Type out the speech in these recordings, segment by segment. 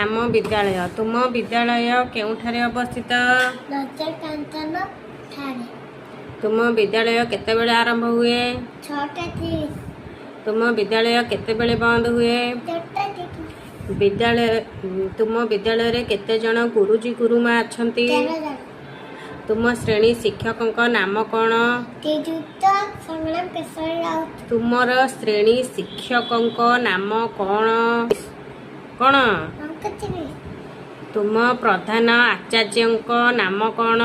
आम विद्यालय। तुम विद्यालय केउठारे अवस्थित? तुम विद्यालय केतेबेले आरंभ हुए? 6:30। तुम विद्यालय केतेबेले बंद हुए? विद्यालय तुम विद्यालय रे केते जन गुरुजी गुरुमा अछंती? 13 जन। तुम श्रेणी शिक्षकंक नाम कौन? संग्राम केशरी राउत। तुमर श्रेणी शिक्षकंक नाम कौन? कौन? तुम प्रधान आचार्यंक नाम कौन?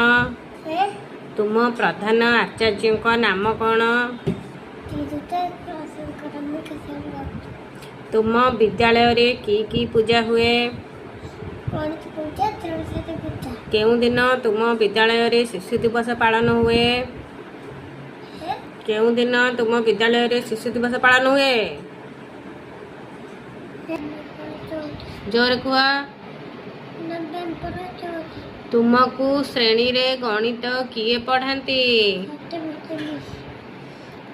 तुम प्रधान आचार्यंक नाम कौन? तुम विद्यालय रे की पूजा हुए? केउं दिन तुम विद्यालय रे शिशु दिवस पालन हुए? केउं दिन तुम विद्यालय रे शिशु दिवस पालन हुए? जोर कुआ। तुमको श्रेणी रे गणित किए पढ़ाती?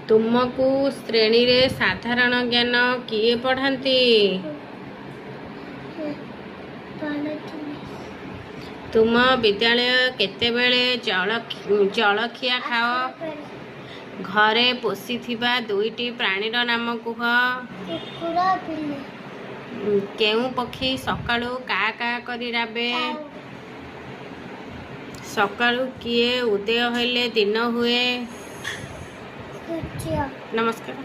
तुमको श्रेणी रे साधारण ज्ञान किए पढ़ाती? तुम विद्यालय केतेबेले जलखिया खाओ? घरे पोषिथिबा दुईटी प्राणीर नाम कुह। केउं पक्षी सकाळू का का करी राबे? सकाळू किए उदय होइले दिन हुए? नमस्कार।